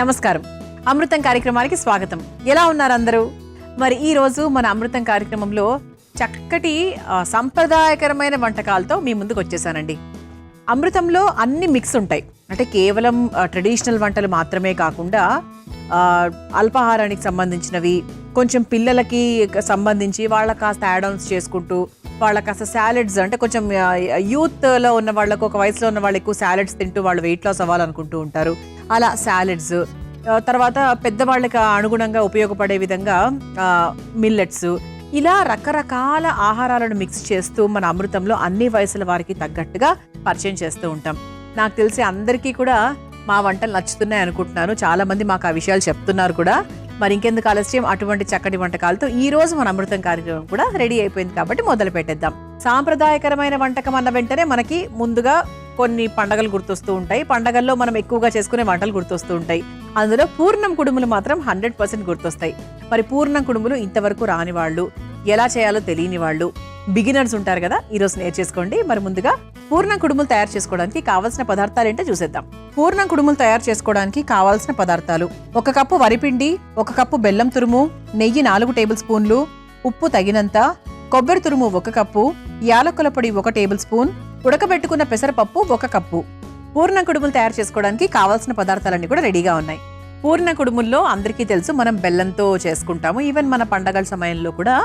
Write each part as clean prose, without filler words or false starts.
నమస్కారం. అమృతం కార్యక్రమానికి స్వాగతం. ఎలా ఉన్నారు అందరూ? మరి ఈ రోజు మన అమృతం కార్యక్రమంలో చక్కటి సంప్రదాయకరమైన వంటకాలతో మీ ముందుకు వచ్చేసానండి. అమృతంలో అన్ని మిక్స్ ఉంటాయి. అంటే కేవలం ట్రెడిషనల్ వంటలు మాత్రమే కాకుండా అల్పాహారానికి సంబంధించినవి, కొంచెం పిల్లలకి సంబంధించి వాళ్ళకి కాస్త యాడ్ ఆన్స్ చేసుకుంటూ, వాళ్ళకి కాస్త సాలెడ్స్, అంటే కొంచెం యూత్లో ఉన్న వాళ్ళకు, ఒక వయసులో ఉన్న వాళ్ళు ఎక్కువ సాలెడ్స్ తింటూ వాళ్ళు వెయిట్ లాస్ అవ్వాలనుకుంటూ ఉంటారు. అలా సాలెడ్స్, తర్వాత పెద్దవాళ్ళకి అనుగుణంగా ఉపయోగపడే విధంగా మిల్లెట్స్, ఇలా రకరకాల ఆహారాలను మిక్స్ చేస్తూ మన అమృతంలో అన్ని వయసుల వారికి తగ్గట్టుగా పరిచయం చేస్తూ ఉంటాం. నాకు తెలిసి అందరికీ కూడా మా వంటలు నచ్చుతున్నాయి అనుకుంటున్నాను. చాలా మంది మాకు ఆ విషయాలు చెప్తున్నారు కూడా. మరి ఇంకెందుకు ఆలస్యం, అటువంటి చక్కటి వంటకాలతో ఈ రోజు మన అమృతం కార్యక్రమం కూడా రెడీ అయిపోయింది. కాబట్టి మొదలు పెట్టేద్దాం. సాంప్రదాయకరమైన వంటకం అన్న వెంటనే మనకి ముందుగా కొన్ని పండగలు గుర్తొస్తూ ఉంటాయి. పండగల్లో మనం ఎక్కువగా చేసుకునే వంటలు గుర్తొస్తూ ఉంటాయి. అందులో పూర్ణం కుడుములు మాత్రం 100% గుర్తొస్తాయి. మరి పూర్ణం కుడుములు ఇంతవరకు రాని వాళ్ళు, ఎలా చేయాలో తెలియని వాళ్ళు, బిగినర్స్ ఉంటారు కదా, ఈరోజు నేర్చేసుకోండి. మరి ముందుగా పూర్ణం కుడుములు తయారు చేసుకోవడానికి కావాల్సిన పదార్థాలు ఏంటో చూసేద్దాం. పూర్ణం కుడుములు తయారు చేసుకోవడానికి కావాల్సిన పదార్థాలు: 1 కప్పు వరిపిండి, 1 కప్పు బెల్లం తురుము, నెయ్యి 4 టేబుల్ స్పూన్లు, ఉప్పు తగినంత, కొబ్బరి తురుము 1 కప్పు, యాలకుల పొడి 1 టేబుల్ స్పూన్, ఉడకబెట్టుకున్న పెసరపప్పు 1 కప్పు. పూర్ణం కుడుములు తయారు చేసుకోవడానికి కావాల్సిన పదార్థాలన్నీ కూడా రెడీగా ఉన్నాయి. పూర్ణ కుడుముల్లో అందరికీ తెలుసు, మనం బెల్లంతో చేసుకుంటాము. ఈవెన్ మన పండగల సమయంలో కూడా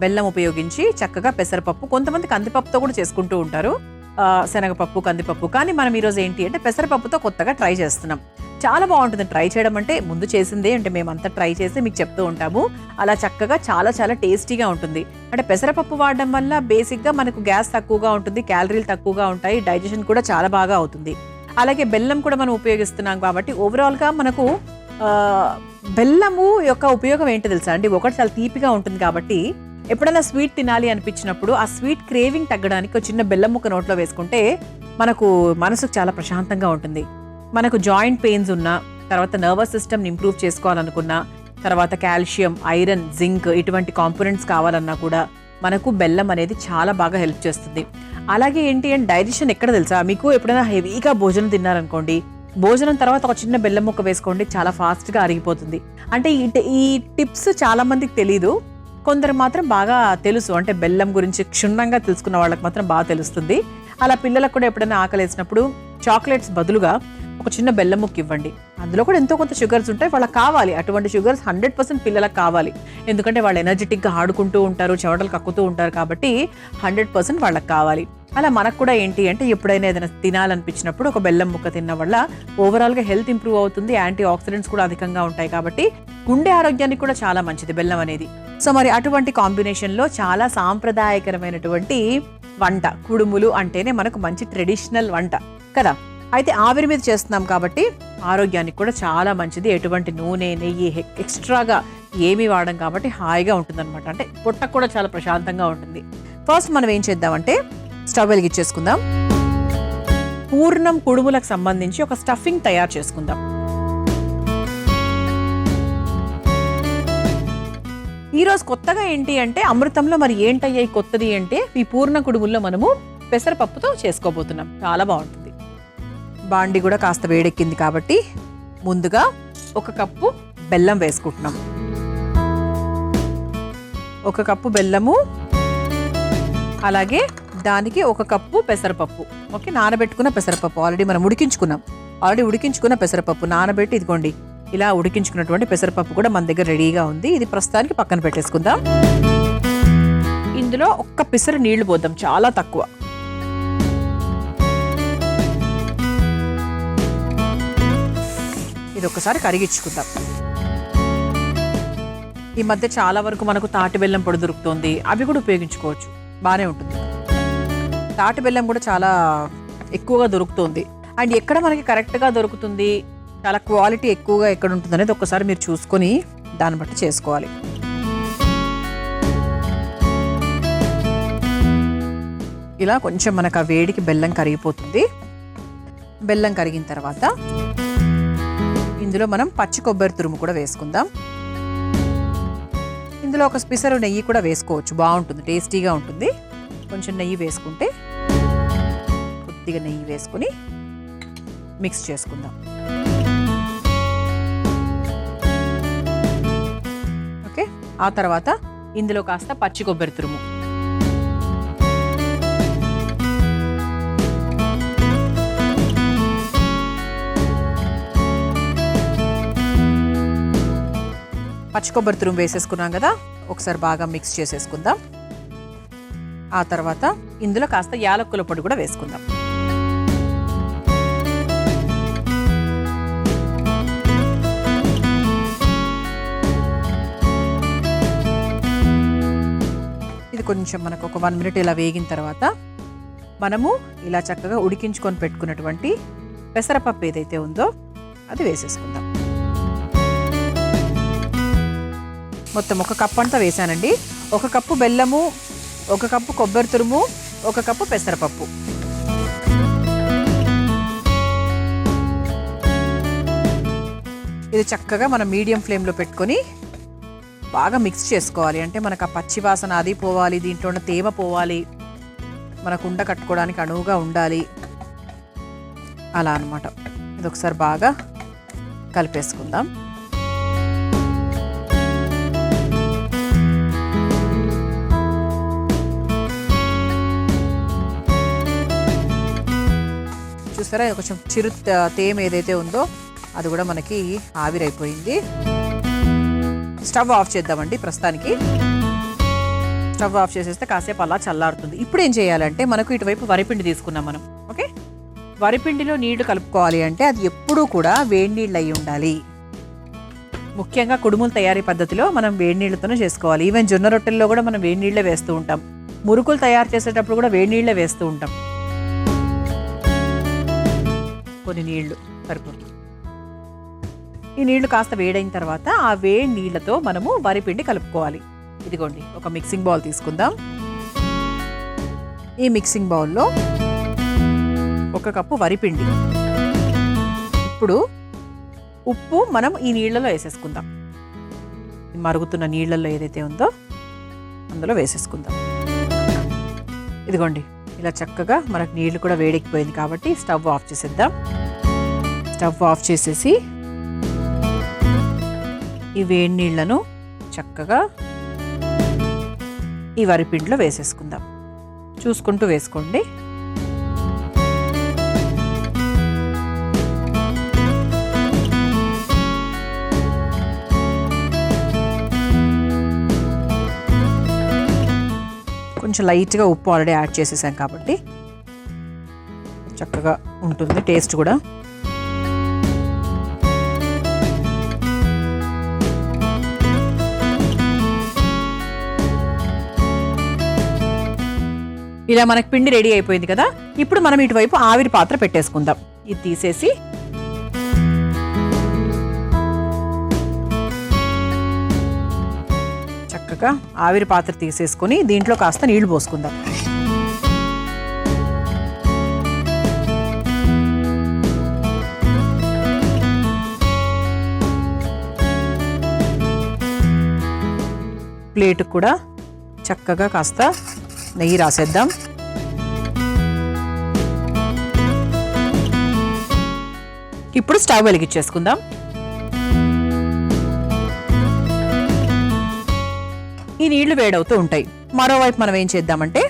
బెల్లం ఉపయోగించి చక్కగా పెసరపప్పు, కొంతమంది కందిపప్పుతో కూడా చేసుకుంటూ ఉంటారు, శనగపప్పు, కందిపప్పు. కానీ మనం ఈరోజు ఏంటి అంటే పెసరపప్పుతో కొత్తగా ట్రై చేస్తున్నాం. చాలా బాగుంటుంది ట్రై చేయడం. అంటే ముందు చేసిందే, అంటే మేమంతా ట్రై చేసి మీకు చెప్తూ ఉంటాము. అలా చక్కగా చాలా చాలా టేస్టీగా ఉంటుంది. అంటే పెసరపప్పు వాడడం వల్ల బేసిక్గా మనకు గ్యాస్ తక్కువగా ఉంటుంది, క్యాలరీలు తక్కువగా ఉంటాయి, డైజెషన్ కూడా చాలా బాగా అవుతుంది. అలాగే బెల్లం కూడా మనం ఉపయోగిస్తున్నాం కాబట్టి ఓవరాల్గా మనకు బెల్లము యొక్క ఉపయోగం ఏంటో తెలుసా అండి? ఒకటి, చాలా తీపిగా ఉంటుంది కాబట్టి ఎప్పుడైనా స్వీట్ తినాలి అనిపించినప్పుడు ఆ స్వీట్ క్రేవింగ్ తగ్గడానికి ఒక చిన్న బెల్లం ముక్క నోట్లో వేసుకుంటే మనకు మనసుకు చాలా ప్రశాంతంగా ఉంటుంది. మనకు జాయింట్ పెయిన్స్ ఉన్నా, తర్వాత నర్వస్ సిస్టమ్ని ఇంప్రూవ్ చేసుకోవాలనుకున్నా, తర్వాత కాల్షియం, ఐరన్, జింక్ ఇటువంటి కాంపోనెంట్స్ కావాలన్నా కూడా మనకు బెల్లం అనేది చాలా బాగా హెల్ప్ చేస్తుంది. అలాగే ఏంటి అంటే డైజెషన్ ఎక్కడ తెలుసా మీకు? ఎప్పుడైనా హెవీగా భోజనం తిన్నారనుకోండి, భోజనం తర్వాత ఒక చిన్న బెల్లం ముక్క వేసుకోండి, చాలా ఫాస్ట్గా అరిగిపోతుంది. అంటే ఈ టిప్స్ చాలా మందికి తెలీదు, కొందరు మాత్రం బాగా తెలుసు. అంటే బెల్లం గురించి క్షుణ్ణంగా తెలుసుకున్న వాళ్ళకి మాత్రం బాగా తెలుస్తుంది. అలా పిల్లలకు కూడా ఎప్పుడైనా ఆకలేసినప్పుడు చాక్లెట్స్ బదులుగా ఒక చిన్న బెల్లం ముక్క ఇవ్వండి. అందులో కూడా ఎంతో కొంత షుగర్స్ ఉంటాయి, వాళ్ళకి కావాలి. అటువంటి షుగర్స్ 100% పిల్లలకు కావాలి. ఎందుకంటే వాళ్ళు ఎనర్జెటిక్గా ఆడుకుంటూ ఉంటారు, చెమటలు కక్కుతూ ఉంటారు, కాబట్టి 100% వాళ్ళకి కావాలి. అలా మనకు కూడా ఏంటి అంటే ఎప్పుడైనా ఏదైనా తినాలనిపించినప్పుడు ఒక బెల్లం ముక్క తిన్న వల్ల ఓవరాల్గా హెల్త్ ఇంప్రూవ్ అవుతుంది. యాంటీ ఆక్సిడెంట్స్ కూడా అధికంగా ఉంటాయి, కాబట్టి గుండె ఆరోగ్యానికి కూడా చాలా మంచిది బెల్లం అనేది. సో మరి అటువంటి కాంబినేషన్లో చాలా సాంప్రదాయకరమైనటువంటి వంట కుడుములు అంటేనే మనకు మంచి ట్రెడిషనల్ వంట కదా. అయితే ఆవిరి మీద చేస్తున్నాం కాబట్టి ఆరోగ్యానికి కూడా చాలా మంచిది. ఎటువంటి నూనె, నెయ్యి ఎక్స్ట్రాగా ఏమీ వాడడం కాబట్టి హాయిగా ఉంటుందన్నమాట. అంటే పొట్టకు కూడా చాలా ప్రశాంతంగా ఉంటుంది. ఫస్ట్ మనం ఏం చేద్దామంటే స్టవ్ వెలిగించేసుకుందాం. పూర్ణం కుడుములకు సంబంధించి ఒక స్టఫింగ్ తయారు చేసుకుందాం. ఈరోజు కొత్తగా ఏంటి అంటే అమృతంలో మరి ఏంటయ్యాయి కొత్తది అంటే ఈ పూర్ణ కుడుముల్లో మనము పెసరపప్పుతో చేసుకోబోతున్నాం. చాలా బాగుంటుంది. బాండి కూడా కాస్త వేడెక్కింది కాబట్టి ముందుగా 1 కప్పు బెల్లం వేసుకుంటున్నాం. 1 కప్పు బెల్లము, అలాగే దానికి 1 కప్పు పెసరపప్పు. ఓకే, నానబెట్టుకున్న పెసరపప్పు ఆల్రెడీ మనం ఉడికించుకున్నాం. ఉడికించుకున్న పెసరపప్పు నానబెట్టి ఇదిగోండి ఇలా ఉడికించుకున్నటువంటి పెసరపప్పు కూడా మన దగ్గర రెడీగా ఉంది. ఇది ప్రస్తుతానికి పక్కన పెట్టేసుకుందాం. ఇందులో 1 పిసరు నీళ్లు పోద్దాం, చాలా తక్కువ. ఇది ఒకసారి కరిగించుకుందాం. ఈ మధ్య చాలా వరకు మనకు తాటి బెల్లం పొడి దొరుకుతుంది, అవి కూడా ఉపయోగించుకోవచ్చు, బాగానే ఉంటుంది. తాటి బెల్లం కూడా చాలా ఎక్కువగా దొరుకుతుంది. అండ్ ఎక్కడ మనకి కరెక్ట్గా దొరుకుతుంది, చాలా క్వాలిటీ ఎక్కువగా ఎక్కడ ఉంటుంది అనేది ఒక్కసారి మీరు చూసుకొని దాన్ని బట్టి చేసుకోవాలి. ఇలా కొంచెం మనకు ఆ వేడికి బెల్లం కరిగిపోతుంది. బెల్లం కరిగిన తర్వాత ఇందులో మనం పచ్చి కొబ్బరి తురుము కూడా వేసుకుందాం. ఇందులో 1 పిసరు నెయ్యి కూడా వేసుకోవచ్చు, బాగుంటుంది, టేస్టీగా ఉంటుంది. కొంచెం నెయ్యి వేసుకుంటే, కొద్దిగా నెయ్యి వేసుకుని మిక్స్ చేసుకుందాం. ఆ తర్వాత ఇందులో కాస్త పచ్చి కొబ్బరి తురుము, పచ్చి కొబ్బరి తురుము వేసేసుకున్నాం కదా, ఒకసారి బాగా మిక్స్ చేసేసుకుందాం. ఆ తర్వాత ఇందులో కాస్త యాలక్కుల పొడి కూడా వేసుకుందాం. ఇది కొంచెం మనకు ఒక 1 మినిట్ ఇలా వేగిన తర్వాత మనము ఇలా చక్కగా ఉడికించుకొని పెట్టుకున్నటువంటి పెసరపప్పు ఏదైతే ఉందో అది వేసేసుకుందాం. మొత్తం 1 కప్పు అంతా వేసానండి. 1 కప్పు బెల్లము, 1 కప్పు కొబ్బరి తురుము, 1 కప్పు పెసరపప్పు. ఇది చక్కగా మనం మీడియం ఫ్లేమ్లో పెట్టుకొని బాగా మిక్స్ చేసుకోవాలి. అంటే మనకు ఆ పచ్చి వాసన అది పోవాలి, దీంట్లో ఉన్న తేమ పోవాలి, మనకు ఉండ కట్టుకోవడానికి అణువుగా ఉండాలి, అలా అన్నమాట. ఇది ఒకసారి బాగా కలిపేసుకుందాం. చూసారా, కొంచెం చిరు తేమ ఏదైతే ఉందో అది కూడా మనకి ఆవిరైపోయింది. స్టవ్ ఆఫ్ చేద్దామండి. ప్రస్తుతానికి స్టవ్ ఆఫ్ చేసేస్తే కాసేపు అలా చల్లారుతుంది. ఇప్పుడు ఏం చేయాలంటే మనకు ఇటువైపు వరిపిండి తీసుకున్నాం మనం. ఓకే, వరిపిండిలో నీళ్లు కలుపుకోవాలి అంటే అది ఎప్పుడూ కూడా వేడి నీళ్ళు అయి ఉండాలి. ముఖ్యంగా కుడుముల తయారీ పద్ధతిలో మనం వేడి నీళ్ళతోనే చేసుకోవాలి. ఈవెన్ జొన్న రొట్టెల్లో కూడా మనం వేడి నీళ్ళే వేస్తూ ఉంటాం. మురుకులు తయారు చేసేటప్పుడు కూడా వేడి నీళ్ళే వేస్తూ ఉంటాం. కొన్ని నీళ్లు సరిపోతుంది. ఈ నీళ్లు కాస్త వేడైన తర్వాత ఆ వేడి నీళ్లతో మనము వరిపిండి కలుపుకోవాలి. ఇదిగోండి, ఒక మిక్సింగ్ బౌల్ తీసుకుందాం. ఈ మిక్సింగ్ బౌల్లో 1 కప్పు వరిపిండి. ఇప్పుడు ఉప్పు మనం ఈ నీళ్లలో వేసేసుకుందాం. మరుగుతున్న నీళ్లలో ఏదైతే ఉందో అందులో వేసేసుకుందాం. ఇదిగోండి, ఇలా చక్కగా మనకు నీళ్లు కూడా వేడెక్కిపోయింది కాబట్టి స్టవ్ ఆఫ్ చేసేద్దాం. స్టవ్ ఆఫ్ చేసేసి ఈ వేడి నీళ్లను చక్కగా ఈ వరిపిండిలో వేసేసుకుందాం. చూసుకుంటూ వేసుకోండి. కొంచెం లైట్గా ఉప్పు ఆల్రెడీ యాడ్ చేసేసాం కాబట్టి చక్కగా ఉంటుంది టేస్ట్ కూడా. ఇలా మనకి పిండి రెడీ అయిపోయింది కదా. ఇప్పుడు మనం ఇటువైపు ఆవిరి పాత్ర పెట్టేసుకుందాం. ఇది తీసేసి చక్కగా ఆవిరి పాత్ర తీసేసుకొని దీంట్లో కాస్త నీళ్లు పోసుకుందాం. ప్లేట్ కూడా చక్కగా కాస్త నెయ్యి రాసేద్దాం. ఇప్పుడు స్టవ్ వెలిగించేసుకుందాం. ఈ నీళ్లు వేడవుతూ ఉంటాయి. మరోవైపు మనం ఏం చేద్దామంటే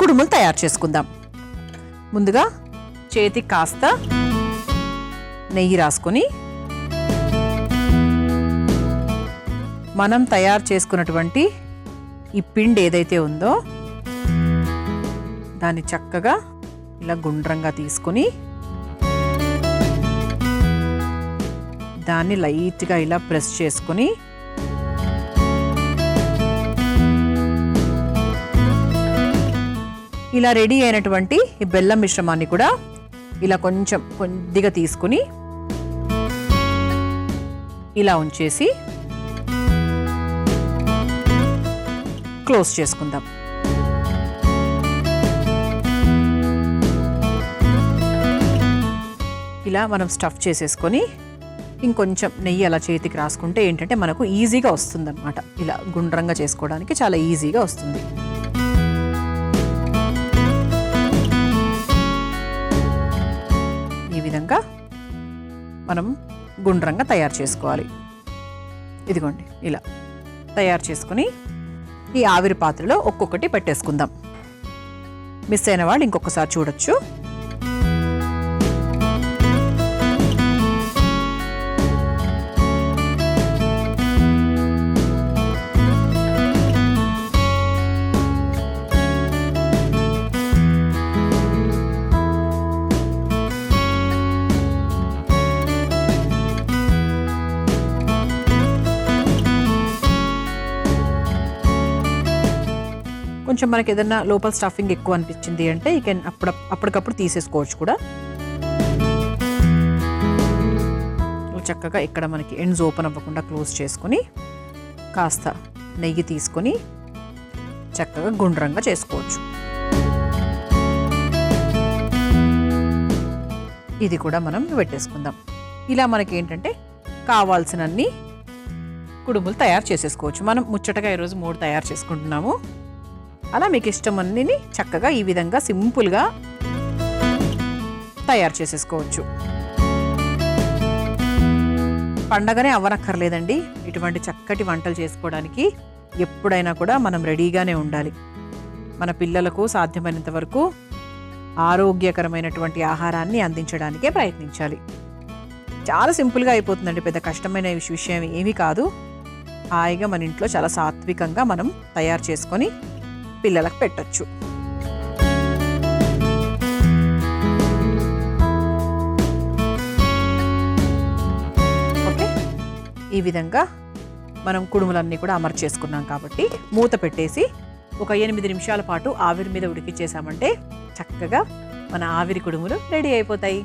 కుడుములు తయారు చేసుకుందాం. ముందుగా చేతికి కాస్త నెయ్యి రాసుకొని మనం తయారు చేసుకున్నటువంటి ఈ పిండి ఏదైతే ఉందో దాన్ని చక్కగా ఇలా గుండ్రంగా తీసుకొని దాన్ని లైట్గా ఇలా ప్రెస్ చేసుకొని ఇలా రెడీ అయినటువంటి ఈ బెల్లం మిశ్రమాన్ని కూడా ఇలా కొంచెం కొద్దిగా తీసుకుని ఇలా ఉంచేసి క్లోజ్ చేసుకుందాం. ఇలా మనం స్టఫ్ చేసేసుకొని ఇంకొంచెం నెయ్యి అలా చేతికి రాసుకుంటే ఏంటంటే మనకు ఈజీగా వస్తుందన్నమాట. ఇలా గుండ్రంగా చేసుకోవడానికి చాలా ఈజీగా వస్తుంది. ఈ విధంగా మనం గుండ్రంగా తయారు చేసుకోవాలి. ఇదిగోండి ఇలా తయారు చేసుకుని ఈ ఆవిరి పాత్రలో ఒక్కొక్కటి పెట్టేసుకుందాం. మిస్ అయిన వాళ్ళు ఇంకొకసారి చూడొచ్చు. కొంచెం మనకి ఏదైనా లోపల స్టఫింగ్ ఎక్కువ అనిపించింది అంటే ఈ కెన్ అప్పటికప్పుడు తీసేసుకోవచ్చు కూడా. చక్కగా ఇక్కడ మనకి ఎండ్స్ ఓపెన్ అవ్వకుండా క్లోజ్ చేసుకొని కాస్త నెయ్యి తీసుకొని చక్కగా గుండ్రంగా చేసుకోవచ్చు. ఇది కూడా మనం పెట్టేసుకుందాం. ఇలా మనకి ఏంటంటే కావాల్సినన్ని కుడుములు తయారు చేసేసుకోవచ్చు. మనం ముచ్చటగా ఈరోజు 3 తయారు చేసుకుంటున్నాము. అలా మీకు ఇష్టం అన్నిని చక్కగా ఈ విధంగా సింపుల్గా తయారు చేసేసుకోవచ్చు. పండగనే అవ్వనక్కర్లేదండి, ఇటువంటి చక్కటి వంటలు చేసుకోవడానికి ఎప్పుడైనా కూడా మనం రెడీగానే ఉండాలి. మన పిల్లలకు సాధ్యమైనంత వరకు ఆరోగ్యకరమైనటువంటి ఆహారాన్ని అందించడానికే ప్రయత్నించాలి. చాలా సింపుల్గా అయిపోతుందండి, పెద్ద కష్టమైన విషయం ఏమీ కాదు. హాయిగా మన ఇంట్లో చాలా సాత్వికంగా మనం తయారు చేసుకొని పిల్లలకు పెట్టచ్చు. ఓకే, ఈ విధంగా మనం కుడుములన్నీ కూడా అమర్చేసుకున్నాం కాబట్టి మూత పెట్టేసి ఒక 8 నిమిషాల పాటు ఆవిరి మీద ఉడికిచ్చేసామంటే చక్కగా మన ఆవిరి కుడుములు రెడీ అయిపోతాయి.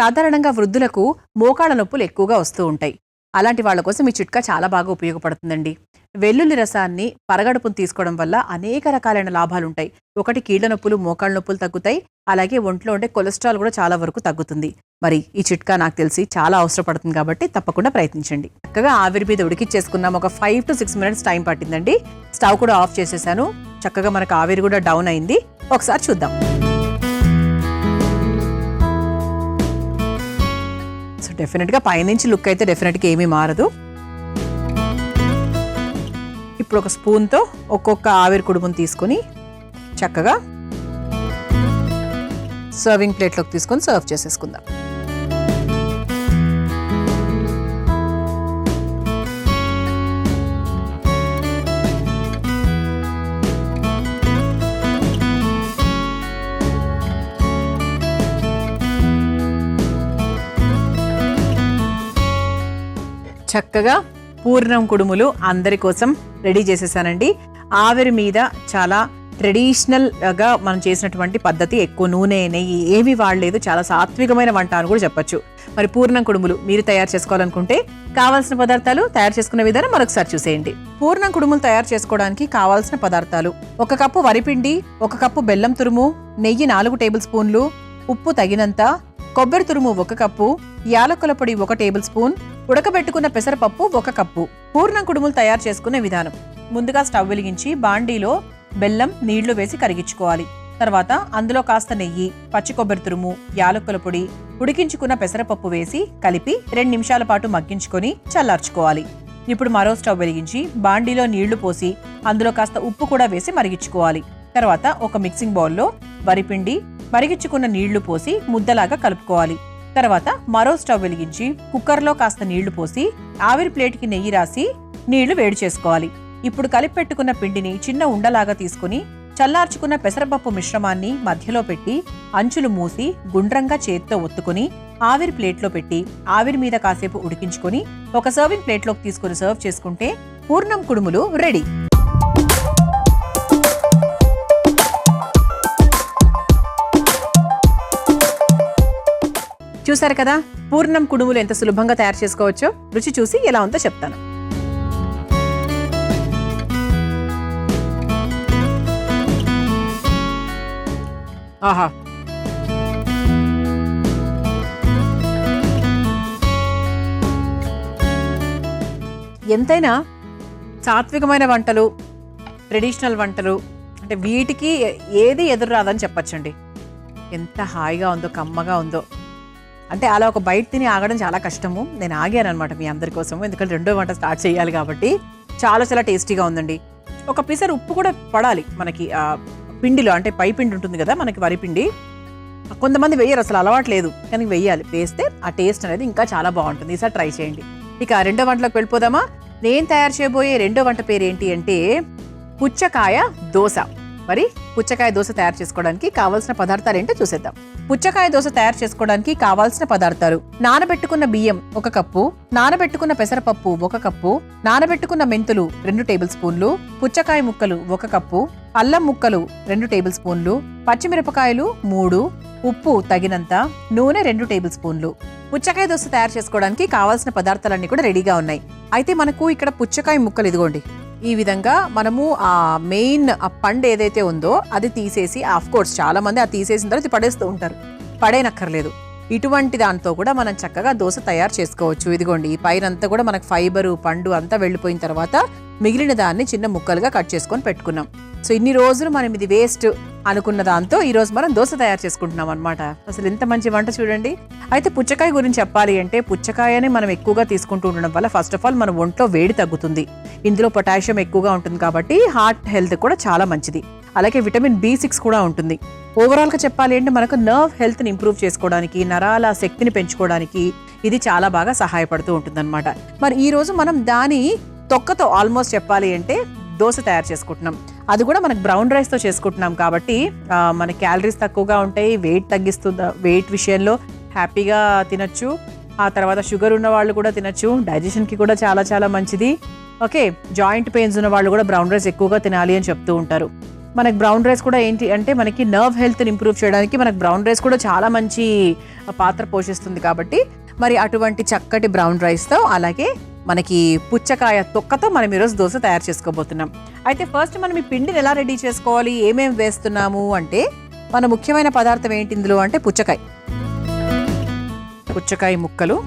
సాధారణంగా వృద్ధులకు మోకాళ్ళ నొప్పులు ఎక్కువగా వస్తూ ఉంటాయి. అలాంటి వాళ్ళ కోసం ఈ చిట్కా చాలా బాగా ఉపయోగపడుతుందండి. వెల్లుల్లి రసాన్ని పరగడుపును తీసుకోవడం వల్ల అనేక రకాలైన లాభాలు ఉంటాయి. ఒకటి, కీళ్ల నొప్పులు, మోకాళ్ళ నొప్పులు తగ్గుతాయి. అలాగే ఒంట్లో ఉండే కొలెస్ట్రాల్ కూడా చాలా వరకు తగ్గుతుంది. మరి ఈ చిట్కా నాకు తెలిసి చాలా అవసరపడుతుంది కాబట్టి తప్పకుండా ప్రయత్నించండి. చక్కగా ఆవిరి మీద ఉడికిచ్చేసుకున్నాం. ఒక 5 to 6 minutes టైం పట్టిందండి. స్టవ్ కూడా ఆఫ్ చేసేసాను. చక్కగా మనకు ఆవిరి కూడా డౌన్ అయింది. ఒకసారి చూద్దాం. సో డెఫినెట్గా పైనుంచి లుక్ అయితే డెఫినెట్గా ఏమీ మారదు. ఇప్పుడు ఒక స్పూన్తో ఒక్కొక్క ఆవిరి కుడుమును తీసుకొని చక్కగా సర్వింగ్ ప్లేట్లోకి తీసుకొని సర్వ్ చేసేసుకుందాం. చక్కగా పూర్ణం కుడుములు అందరి కోసం రెడీ చేసేసానండి. ఆవిరి మీద చాలా ట్రెడిషనల్గా మనం చేసినటువంటి పద్ధతి, ఎక్కువ నూనె నెయ్యి ఏమీ వాడలేదు, చాలా సాత్వికమైన వంట అని కూడా చెప్పొచ్చు. మరి పూర్ణం కుడుములు మీరు తయారు చేసుకోవాలనుకుంటే కావాల్సిన పదార్థాలు, తయారు చేసుకునే విధానం మరొకసారి చూసేయండి. పూర్ణం కుడుములు తయారు చేసుకోవడానికి కావాల్సిన పదార్థాలు: 1 కప్పు వరిపిండి, 1 కప్పు బెల్లం తురుము, నెయ్యి 4 టేబుల్ స్పూన్లు, ఉప్పు తగినంత, కొబ్బరి తురుము 1 కప్పు, యాలకుల పొడి 1 టేబుల్ స్పూన్, ఉడకబెట్టుకున్న పెసరపప్పు 1 కప్పు. పూర్ణం కుడుములు తయారు చేసుకునే విధానం: ముందుగా స్టవ్ వెలిగించి బాండీలో బెల్లం, నీళ్లు వేసి కరిగించుకోవాలి. తర్వాత అందులో కాస్త నెయ్యి, పచ్చి కొబ్బరి తురుము, యాలకుల పొడి, ఉడికించుకున్న పెసరపప్పు వేసి కలిపి 2 నిమిషాల పాటు మగ్గించుకొని చల్లార్చుకోవాలి. ఇప్పుడు మరో స్టవ్ వెలిగించి బాండీలో నీళ్లు పోసి అందులో కాస్త ఉప్పు కూడా వేసి మరిగించుకోవాలి. తర్వాత ఒక మిక్సింగ్ బౌల్లో వరిపిండి, మరిగించుకున్న నీళ్లు పోసి ముద్దలాగా కలుపుకోవాలి. తర్వాత మరో స్టవ్ వెలిగించి కుక్కర్లో కాస్త నీళ్లు పోసి ఆవిరి ప్లేట్కి నెయ్యి రాసి నీళ్లు వేడి చేసుకోవాలి. ఇప్పుడు కలిపి పెట్టుకున్న పిండిని చిన్న ఉండలాగా తీసుకుని చల్లార్చుకున్న పెసరపప్పు మిశ్రమాన్ని మధ్యలో పెట్టి అంచులు మూసి గుండ్రంగా చేత్తో ఒత్తుకుని ఆవిరి ప్లేట్లో పెట్టి ఆవిరి మీద కాసేపు ఉడికించుకొని ఒక సర్వింగ్ ప్లేట్లోకి తీసుకుని సర్వ్ చేసుకుంటే పూర్ణం కుడుములు రెడీ. చూసారు కదా పూర్ణం కుడుములు ఎంత సులభంగా తయారు చేసుకోవచ్చో. రుచి చూసి ఎలా ఉందో చెప్తాను. ఆహా, ఎంతైనా సాత్వికమైన వంటలు, ట్రెడిషనల్ వంటలు అంటే వీటికి ఏది ఎదురు రాదని చెప్పచ్చండి. ఎంత హాయిగా ఉందో, కమ్మగా ఉందో. అంటే అలా ఒక బయట తిని ఆగడం చాలా కష్టము. నేను ఆగాను అనమాట మీ అందరి కోసం, ఎందుకంటే రెండో వంట స్టార్ట్ చేయాలి కాబట్టి. చాలా చాలా టేస్టీగా ఉందండి. ఒక పిసర్ ఉప్పు కూడా పడాలి మనకి పిండిలో, అంటే పై పిండి ఉంటుంది కదా మనకి వరిపిండి. కొంతమంది వేయరు, అసలు అలవాటు లేదు, కానీ వేయాలి. వేస్తే ఆ టేస్ట్ అనేది ఇంకా చాలా బాగుంటుంది. ఈసారి ట్రై చేయండి. ఇక రెండో వంటలోకి వెళ్ళిపోదామా? నేను తయారు చేయబోయే రెండో వంట పేరు ఏంటి అంటే పుచ్చకాయ దోశ. మరి పుచ్చకాయ దోశ తయారు చేసుకోవడానికి కావాల్సిన పదార్థాలు ఏంటో చూసేద్దాం. పుచ్చకాయ దోశ తయారు చేసుకోవడానికి కావాల్సిన పదార్థాలు: నానబెట్టుకున్న బియ్యం 1 కప్పు, నానబెట్టుకున్న పెసరపప్పు 1 కప్పు, నానబెట్టుకున్న మెంతులు 2 టేబుల్ స్పూన్లు, పుచ్చకాయ ముక్కలు 1 కప్పు, అల్లం ముక్కలు 2 టేబుల్ స్పూన్లు, పచ్చిమిరపకాయలు 3, ఉప్పు తగినంత, నూనె 2 టేబుల్ స్పూన్లు. పుచ్చకాయ దోశ తయారు చేసుకోవడానికి కావాల్సిన పదార్థాలన్నీ కూడా రెడీగా ఉన్నాయి. అయితే మనకు ఇక్కడ పుచ్చకాయ ముక్కలు ఇదిగోండి ఈ విధంగా మనము ఆ మెయిన్ ఆ పండు ఏదైతే ఉందో అది తీసేసి, ఆఫ్ కోర్స్ చాలా మంది ఆ తీసేసిన తర్వాత పడేస్తూ ఉంటారు, పడేనక్కర్లేదు. ఇటువంటి దాంతో కూడా మనం చక్కగా దోశ తయారు చేసుకోవచ్చు. ఇదిగోండి ఈ పైన అంతా కూడా మనకు ఫైబరు పండు అంతా వెళ్ళిపోయిన తర్వాత మిగిలిన దాన్ని చిన్న ముక్కలుగా కట్ చేసుకొని పెట్టుకున్నాం. సో ఇన్ని రోజులు మనం ఇది వేస్ట్ అనుకున్న దాంతో ఈ రోజు మనం దోశ తయారు చేసుకుంటున్నాం అనమాట. అసలు ఎంత మంచి వంట చూడండి. అయితే పుచ్చకాయ గురించి చెప్పాలి అంటే పుచ్చకాయని మనం ఎక్కువగా తీసుకుంటూ ఉండడం వల్ల ఫస్ట్ ఆఫ్ ఆల్ మన ఒంట్లో వేడి తగ్గుతుంది. ఇందులో పొటాషియం ఎక్కువగా ఉంటుంది కాబట్టి హార్ట్ హెల్త్ కూడా చాలా మంచిది. అలాగే విటమిన్ B6 కూడా ఉంటుంది. ఓవరాల్గా చెప్పాలి అంటే మనకు నర్వ్ హెల్త్ని ఇంప్రూవ్ చేసుకోవడానికి, నరాల శక్తిని పెంచుకోవడానికి ఇది చాలా బాగా సహాయపడుతూ ఉంటుందన్నమాట. మరి ఈ రోజు మనం దాని తొక్కతో ఆల్మోస్ట్ చెప్పాలి అంటే దోశ తయారు చేసుకుంటున్నాం. అది కూడా మనకు బ్రౌన్ రైస్తో చేసుకుంటున్నాం కాబట్టి మన క్యాలరీస్ తక్కువగా ఉంటాయి, వెయిట్ తగ్గిస్తుంది. వెయిట్ విషయంలో హ్యాపీగా తినచ్చు. ఆ తర్వాత షుగర్ ఉన్న వాళ్ళు కూడా తినచ్చు, డైజెషన్కి కూడా చాలా చాలా మంచిది. ఓకే, జాయింట్ పెయిన్స్ ఉన్న వాళ్ళు కూడా బ్రౌన్ రైస్ ఎక్కువగా తినాలి అని చెప్తూ ఉంటారు. మనకి బ్రౌన్ రైస్ కూడా ఏంటి అంటే మనకి నర్వ్ హెల్త్ని ఇంప్రూవ్ చేయడానికి మనకు బ్రౌన్ రైస్ కూడా చాలా మంచి పాత్ర పోషిస్తుంది. కాబట్టి మరి అటువంటి చక్కటి బ్రౌన్ రైస్తో అలాగే మనకి పుచ్చకాయ తొక్కతో మనం ఈరోజు దోశ తయారు చేసుకోబోతున్నాం. అయితే ఫస్ట్ మనం ఈ పిండిని ఎలా రెడీ చేసుకోవాలి, ఏమేమి వేస్తున్నాము అంటే మన ముఖ్యమైన పదార్థం ఏంటి ఇందులో అంటే పుచ్చకాయ ముక్కలు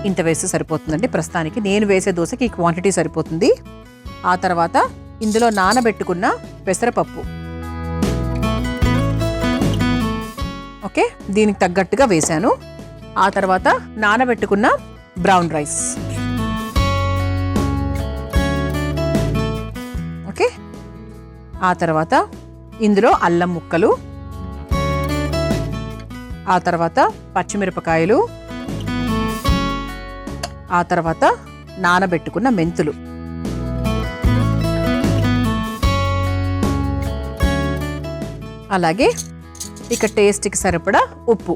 ఇంత వేస్తే సరిపోతుందండి. ప్రస్తుతానికి నేను వేసే దోశకి ఈ క్వాంటిటీ సరిపోతుంది. ఆ తర్వాత ఇందులో నానబెట్టుకున్న పెసరపప్పు, ఓకే, దీనికి తగ్గట్టుగా వేశాను. ఆ తర్వాత నానబెట్టుకున్న బ్రౌన్ రైస్, ఓకే. ఆ తర్వాత ఇందులో అల్లం ముక్కలు, ఆ తర్వాత పచ్చిమిరపకాయలు, ఆ తర్వాత నానబెట్టుకున్న మెంతులు, అలాగే ఇక టేస్ట్కి సరిపడా ఉప్పు.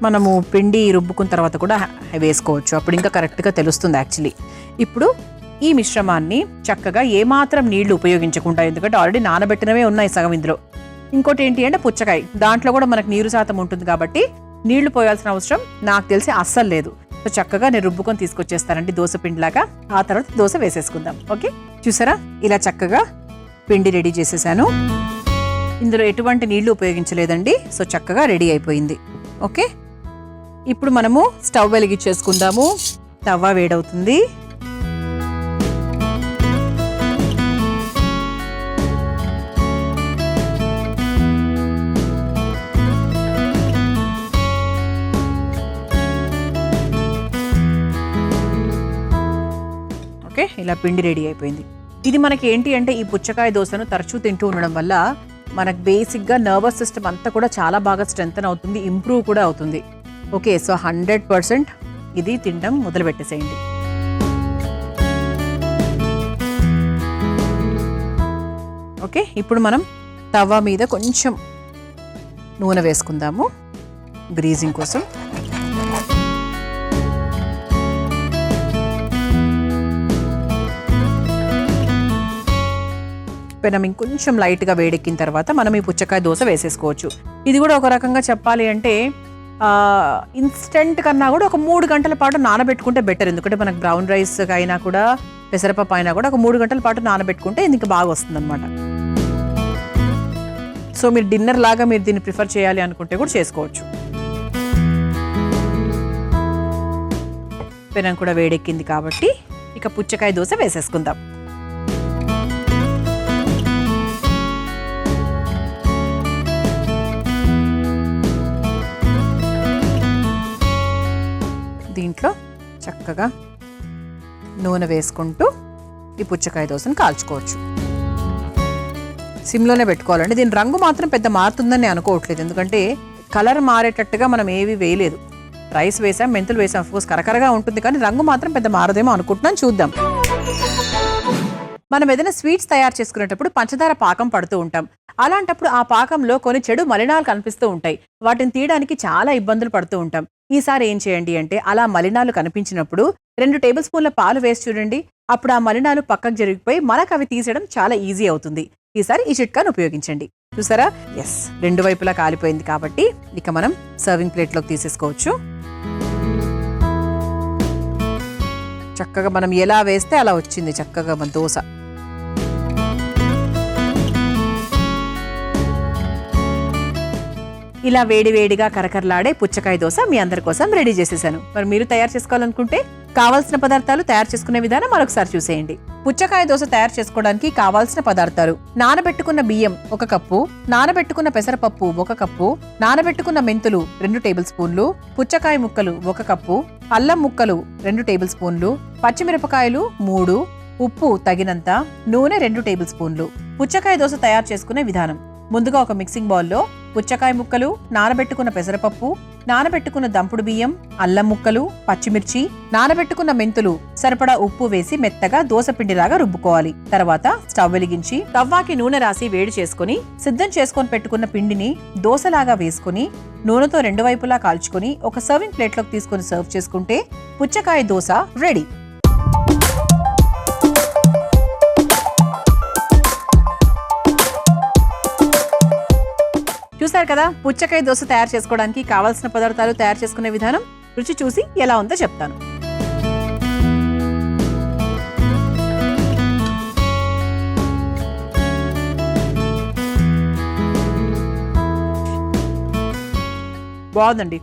మనము పిండి రుబ్బుకున్న తర్వాత కూడా వేసుకోవచ్చు, అప్పుడు ఇంకా కరెక్ట్గా తెలుస్తుంది యాక్చువల్లీ. ఇప్పుడు ఈ మిశ్రమాన్ని చక్కగా ఏమాత్రం నీళ్లు ఉపయోగించకుండా, ఎందుకంటే ఆల్రెడీ నానబెట్టినవే ఉన్నాయి సగం ఇందులో. ఇంకోటి ఏంటి అంటే పుచ్చకాయ, దాంట్లో కూడా మనకు నీరు శాతం ఉంటుంది కాబట్టి నీళ్లు పోయాల్సిన అవసరం నాకు తెలిసి అస్సలు లేదు. సో చక్కగా నేను రుబ్బుకొని తీసుకొచ్చేస్తానండి దోశ పిండిలాగా. ఆ తర్వాత దోశ వేసేసుకుందాం. ఓకే, చూసారా ఇలా చక్కగా పిండి రెడీ చేసేసాను. ఇందులో ఎటువంటి నీళ్లు ఉపయోగించలేదండి. సో చక్కగా రెడీ అయిపోయింది. ఓకే, ఇప్పుడు మనము స్టవ్ వెలిగించేసుకుందాము. తవ్వ వేడవుతుంది. ఓకే, ఇలా పిండి రెడీ అయిపోయింది. ఇది మనకి ఏంటి అంటే ఈ పుచ్చకాయ దోశను తరచూ తింటూ ఉండడం వల్ల మనకు బేసిక్గా నర్వస్ సిస్టమ్ అంతా కూడా చాలా బాగా స్ట్రెంథన్ అవుతుంది, ఇంప్రూవ్ కూడా అవుతుంది. ఓకే, సో 100% ఇది తినడం మొదలు పెట్టేసేయండి. ఓకే, ఇప్పుడు మనం తవా మీద కొంచెం నూనె వేసుకుందాము గ్రీజింగ్ కోసం. పెనం ఇంకొంచెం లైట్గా వేడెక్కిన తర్వాత మనం ఈ పుచ్చకాయ దోశ వేసేసుకోవచ్చు. ఇది కూడా ఒక రకంగా చెప్పాలి అంటే ఇన్స్టెంట్ కన్నా కూడా ఒక 3 గంటల పాటు నానబెట్టుకుంటే బెటర్. ఎందుకంటే మనకు బ్రౌన్ రైస్ అయినా కూడా పెసరపప్పు అయినా కూడా ఒక 3 గంటల పాటు నానబెట్టుకుంటే ఇది ఇంకా బాగా వస్తుంది అనమాట. సో మీరు డిన్నర్ లాగా మీరు దీన్ని ప్రిఫర్ చేయాలి అనుకుంటే కూడా చేసుకోవచ్చు. పెనం కూడా వేడెక్కింది కాబట్టి ఇక పుచ్చకాయ దోశ వేసేసుకుందాం. చక్కగా నూనె వేసుకుంటూ ఈ పుచ్చకాయ దోసను కాల్చుకోవచ్చు. సిమ్లోనే పెట్టుకోవాలండి. దీని రంగు మాత్రం పెద్ద మారుతుందని నేను అనుకోవట్లేదు, ఎందుకంటే కలర్ మారేటట్టుగా మనం ఏవి వేయలేదు. రైస్ వేసాం, మెంతులు వేసాం, అఫ్కోర్స్ కరకరగా ఉంటుంది, కానీ రంగు మాత్రం పెద్ద మారదేమో అనుకుంటున్నాను. చూద్దాం. మనం ఏదైనా స్వీట్స్ తయారు చేసుకునేటప్పుడు పంచదార పాకం పడుతూ ఉంటాం. అలాంటప్పుడు ఆ పాకంలో కొన్ని చెడు మలినాలు కనిపిస్తూ ఉంటాయి. వాటిని తీయడానికి చాలా ఇబ్బందులు పడుతూ ఉంటాం. ఈసారి ఏం చేయండి అంటే, అలా మలినాలు కనిపించినప్పుడు 2 టేబుల్ స్పూన్ల పాలు వేసి చూడండి. అప్పుడు ఆ మలినాలు పక్కకు జరిగిపోయి మనకు అవి తీసేయడం చాలా ఈజీ అవుతుంది. ఈసారి ఈ చిట్కాను ఉపయోగించండి. చూసారా? ఎస్, 2 వైపులా కాలిపోయింది కాబట్టి ఇక మనం సర్వింగ్ ప్లేట్లోకి తీసేసుకోవచ్చు. చక్కగా మనం ఎలా వేస్తే అలా వచ్చింది చక్కగా మన దోశ. ఇలా వేడివేడిగా కరకరలాడే పుచ్చకాయ దోశ మీ అందరి కోసం రెడీ చేసేసాను. మరి మీరు తయారు చేసుకోవాలనుకుంటే కావాల్సిన పదార్థాలు, తయారు చేసుకునే విధానం మరొకసారి చూసేయండి. పుచ్చకాయ దోశ తయారు చేసుకోవడానికి కావాల్సిన పదార్థాలు: నానబెట్టుకున్న బియ్యం 1 కప్పు, నానబెట్టుకున్న పెసరపప్పు 1 కప్పు, నానబెట్టుకున్న మెంతులు 2 టేబుల్ స్పూన్లు, పుచ్చకాయ ముక్కలు 1 కప్పు, అల్లం ముక్కలు 2 టేబుల్ స్పూన్లు, పచ్చిమిరపకాయలు 3, ఉప్పు తగినంత, నూనె 2 టేబుల్ స్పూన్లు. పుచ్చకాయ దోశ తయారు చేసుకునే విధానం: ముందుగా ఒక మిక్సింగ్ బౌల్లో పుచ్చకాయ ముక్కలు, నానబెట్టుకున్న పెసరపప్పు, నానబెట్టుకున్న దంపుడు బియ్యం, అల్లం ముక్కలు, పచ్చిమిర్చి, నానబెట్టుకున్న మెంతులు, సరిపడా ఉప్పు వేసి మెత్తగా దోశ పిండిలాగా రుబ్బుకోవాలి. తర్వాత స్టవ్ వెలిగించి తవ్వాకి నూనె రాసి వేడి చేసుకుని సిద్ధం చేసుకొని పెట్టుకున్న పిండిని దోశలాగా వేసుకుని నూనెతో 2 వైపులా కాల్చుకుని ఒక సర్వింగ్ ప్లేట్లోకి తీసుకుని సర్వ్ చేసుకుంటే పుచ్చకాయ దోశ రెడీ. చూసారు కదా, పుచ్చకాయ దోశ తయారు చేసుకోవడానికి కావాల్సిన పదార్థాలు, తయారు చేసుకునే విధానం. రుచి చూసి ఎలా ఉందో చెప్తాను. బాగుందండి.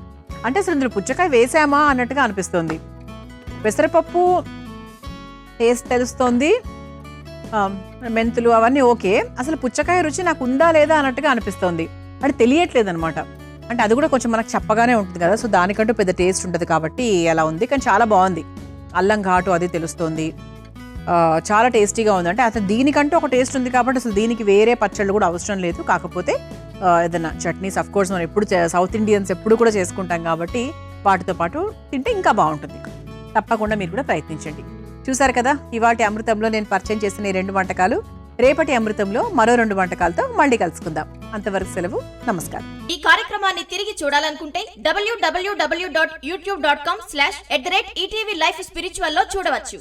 అంటే అసలు ఇందులో పుచ్చకాయ వేసామా అన్నట్టుగా అనిపిస్తుంది. పెసరపప్పు టేస్ట్ తెలుస్తోంది, మెంతులు అవన్నీ ఓకే. అసలు పుచ్చకాయ రుచి నాకు ఉందా లేదా అన్నట్టుగా అనిపిస్తోంది. అంటే తెలియట్లేదు అనమాట. అంటే అది కూడా కొంచెం మనకు చప్పగానే ఉంటుంది కదా, సో దానికంటూ పెద్ద టేస్ట్ ఉంటుంది కాబట్టి అలా ఉంది. కానీ చాలా బాగుంది. అల్లం ఘాటు అది తెలుస్తోంది, చాలా టేస్టీగా ఉంది. అంటే అసలు దీనికంటూ ఒక టేస్ట్ ఉంది కాబట్టి అసలు దీనికి వేరే పచ్చళ్ళు కూడా అవసరం లేదు. కాకపోతే ఏదైనా చట్నీస్ అఫ్ కోర్స్ మనం ఎప్పుడు సౌత్ ఇండియన్స్ ఎప్పుడు కూడా చేసుకుంటాం కాబట్టి వాటితో పాటు తింటే ఇంకా బాగుంటుంది. తప్పకుండా మీరు కూడా ప్రయత్నించండి. చూసారు కదా, ఇవాటి అమృతంలో నేను పరిచయం చేసిన ఈ 2 వంటకాలు. రేపటి అమృతంలో మరో 2 వంటకాలతో మళ్ళీ కలుసుకుందాం. అంతవరకు సెలవు, నమస్కారం. ఈ కార్యక్రమాన్ని తిరిగి చూడాలనుకుంటే www.youtube.com/ETV Life Spiritual లో చూడవచ్చు.